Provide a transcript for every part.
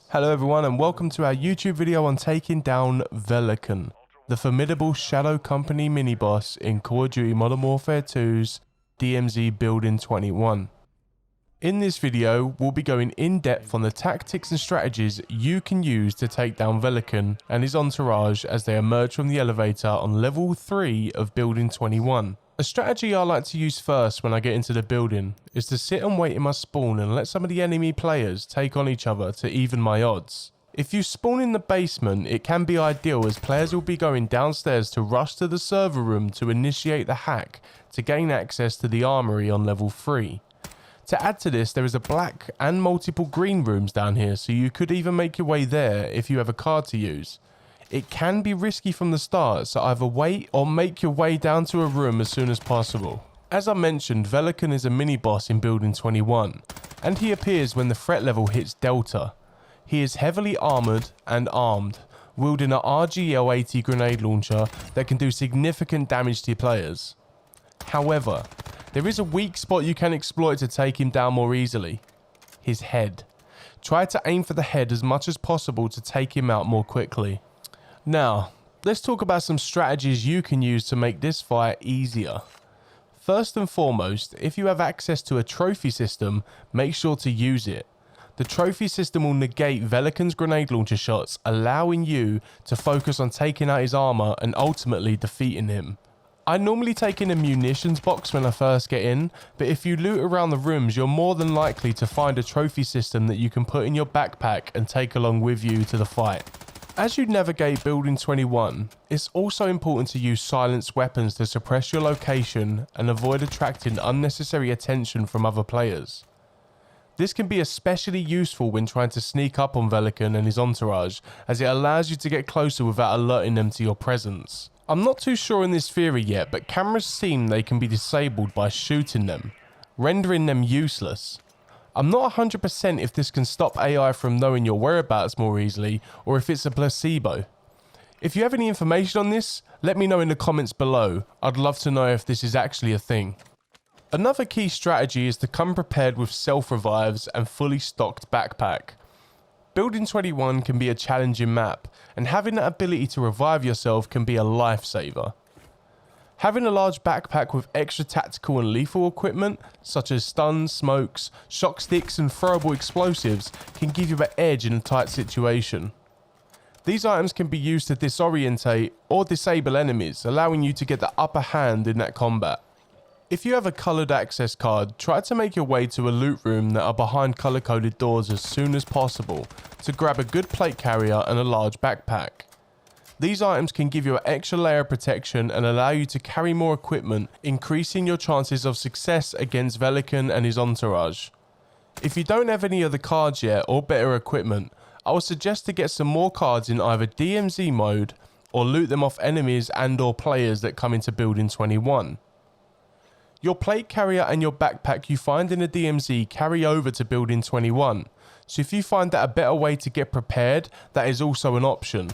Hello everyone and welcome to our YouTube video on taking down Velikan, the formidable Shadow Company mini-boss in Call of Duty Modern Warfare 2's DMZ Building 21. In this video, we'll be going in depth on the tactics and strategies you can use to take down Velikan and his entourage as they emerge from the elevator on level 3 of Building 21. A strategy I like to use first when I get into the building is to sit and wait in my spawn and let some of the enemy players take on each other to even my odds. If you spawn in the basement, it can be ideal as players will be going downstairs to rush to the server room to initiate the hack to gain access to the armory on level 3. To add to this, there is a black and multiple green rooms down here, so you could even make your way there if you have a card to use. It can be risky from the start, so either wait or make your way down to a room as soon as possible. As I mentioned, Velikan is a mini-boss in Building 21, and he appears when the threat level hits Delta. He is heavily armoured and armed, wielding an RGL-80 grenade launcher that can do significant damage to players. However, there is a weak spot you can exploit to take him down more easily: his head. Try to aim for the head as much as possible to take him out more quickly. Now, let's talk about some strategies you can use to make this fight easier. First and foremost, if you have access to a trophy system, make sure to use it. The trophy system will negate Velikan's grenade launcher shots, allowing you to focus on taking out his armor and ultimately defeating him. I normally take in a munitions box when I first get in, but if you loot around the rooms, you're more than likely to find a trophy system that you can put in your backpack and take along with you to the fight. As you navigate Building 21, it's also important to use silenced weapons to suppress your location and avoid attracting unnecessary attention from other players. This can be especially useful when trying to sneak up on Velikan and his entourage, as it allows you to get closer without alerting them to your presence. I'm not too sure in this theory yet, but cameras seem they can be disabled by shooting them, rendering them useless. I'm not 100% if this can stop AI from knowing your whereabouts more easily, or if it's a placebo. If you have any information on this, let me know in the comments below. I'd love to know if this is actually a thing. Another key strategy is to come prepared with self-revives and fully stocked backpack. Building 21 can be a challenging map, and having that ability to revive yourself can be a lifesaver. Having a large backpack with extra tactical and lethal equipment, such as stuns, smokes, shock sticks and throwable explosives, can give you an edge in a tight situation. These items can be used to disorientate or disable enemies, allowing you to get the upper hand in that combat. If you have a coloured access card, try to make your way to a loot room that are behind colour-coded doors as soon as possible to grab a good plate carrier and a large backpack. These items can give you an extra layer of protection and allow you to carry more equipment, increasing your chances of success against Velikan and his entourage. If you don't have any of the cards yet or better equipment, I would suggest to get some more cards in either DMZ mode or loot them off enemies and or players that come into Building 21. Your plate carrier and your backpack you find in a DMZ carry over to Building 21, so if you find that a better way to get prepared, that is also an option.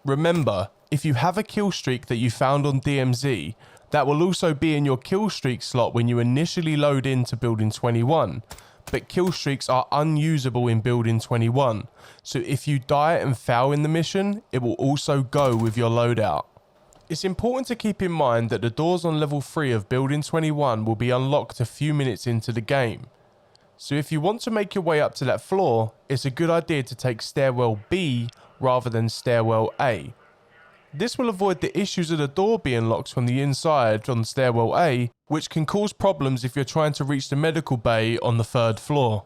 Remember, if you have a kill streak that you found on DMZ, that will also be in your kill streak slot when you initially load into Building 21, but kill streaks are unusable in Building 21, so if you die and fail in the mission, it will also go with your loadout. It's important to keep in mind that the doors on level 3 of Building 21 will be unlocked a few minutes into the game, so if you want to make your way up to that floor, it's a good idea to take Stairwell B rather than Stairwell A. This will avoid the issues of the door being locked from the inside on Stairwell A, which can cause problems if you're trying to reach the medical bay on the 3rd floor.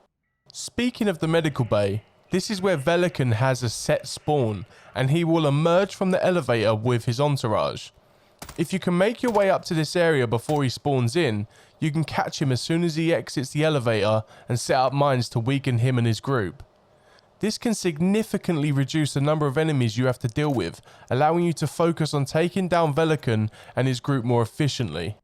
Speaking of the medical bay, this is where Velikan has a set spawn, and he will emerge from the elevator with his entourage. If you can make your way up to this area before he spawns in, you can catch him as soon as he exits the elevator and set up mines to weaken him and his group. This can significantly reduce the number of enemies you have to deal with, allowing you to focus on taking down Velikan and his group more efficiently.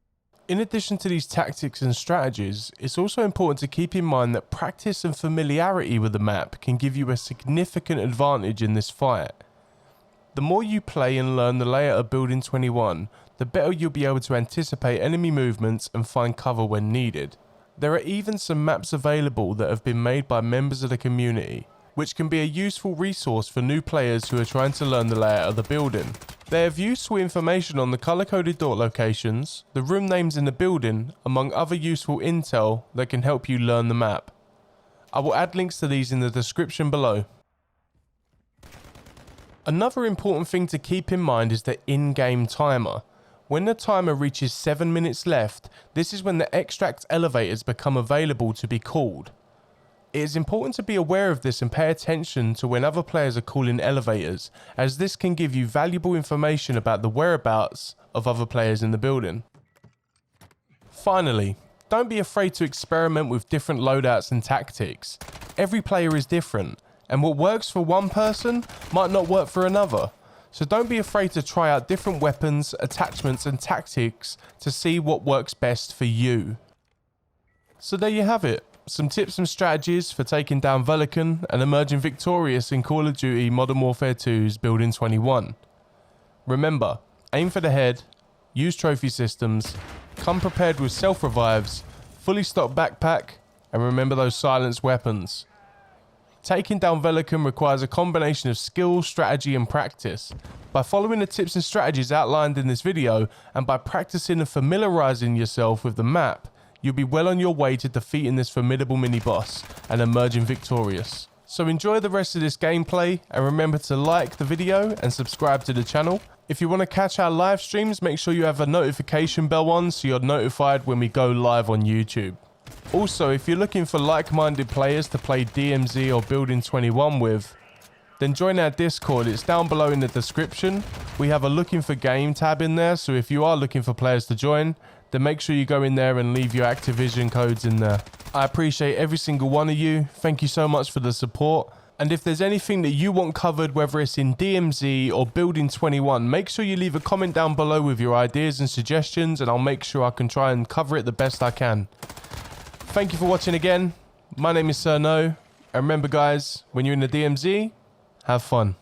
In addition to these tactics and strategies, it's also important to keep in mind that practice and familiarity with the map can give you a significant advantage in this fight. The more you play and learn the layout of Building 21, the better you'll be able to anticipate enemy movements and find cover when needed. There are even some maps available that have been made by members of the community, which can be a useful resource for new players who are trying to learn the layout of the building. They have useful information on the color-coded door locations, the room names in the building, among other useful intel that can help you learn the map. I will add links to these in the description below. Another important thing to keep in mind is the in-game timer. When the timer reaches 7 minutes left, this is when the extract elevators become available to be called. It is important to be aware of this and pay attention to when other players are calling elevators, as this can give you valuable information about the whereabouts of other players in the building. Finally, don't be afraid to experiment with different loadouts and tactics. Every player is different, and what works for one person might not work for another. So don't be afraid to try out different weapons, attachments and tactics to see what works best for you. So there you have it. Some tips and strategies for taking down Velikan and emerging victorious in Call of Duty Modern Warfare 2's Building 21. Remember, aim for the head, use trophy systems, come prepared with self-revives, fully stocked backpack, and remember those silenced weapons. Taking down Velikan requires a combination of skill, strategy and practice. By following the tips and strategies outlined in this video, and by practicing and familiarizing yourself with the map, you'll be well on your way to defeating this formidable mini-boss and emerging victorious. So enjoy the rest of this gameplay, and remember to like the video and subscribe to the channel. If you want to catch our live streams, make sure you have a notification bell on so you're notified when we go live on YouTube. Also, if you're looking for like-minded players to play DMZ or Building 21 with, then join our Discord. It's down below in the description. We have a looking for game tab in there, so if you are looking for players to join, then make sure you go in there and leave your Activision codes in there. I appreciate every single one of you. Thank you so much for the support. And if there's anything that you want covered, whether it's in DMZ or Building 21, make sure you leave a comment down below with your ideas and suggestions, and I'll make sure I can try and cover it the best I can. Thank you for watching again. My name is Sir No. And remember guys, when you're in the DMZ, have fun.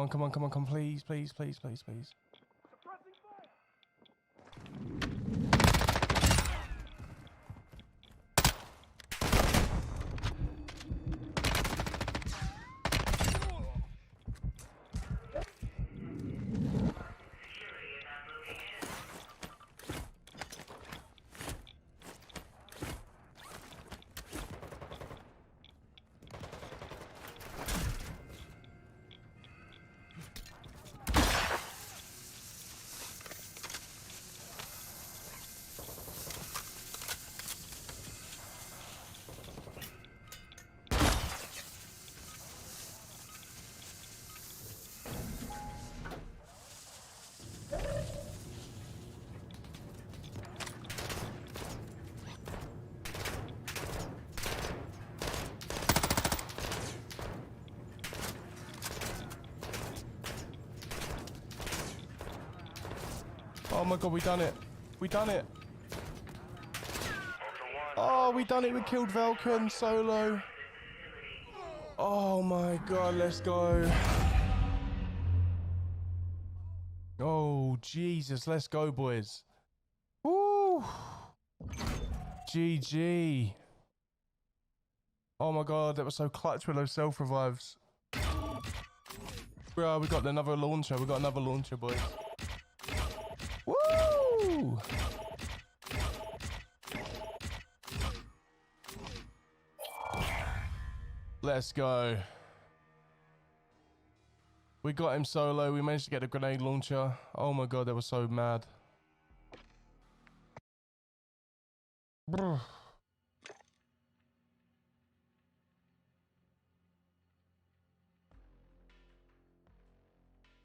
Come on, please. Oh my god, we done it. We done it. Oh, we done it. We killed Velikan solo. Oh my god, let's go. Oh, Jesus. Let's go, boys. Woo. GG. Oh my god, that was so clutch with those self-revives. Bro, we got another launcher. We got another launcher, boys. Woo! Let's go. We got him solo. We managed to get a grenade launcher. Oh my god, that was so mad. Bruh.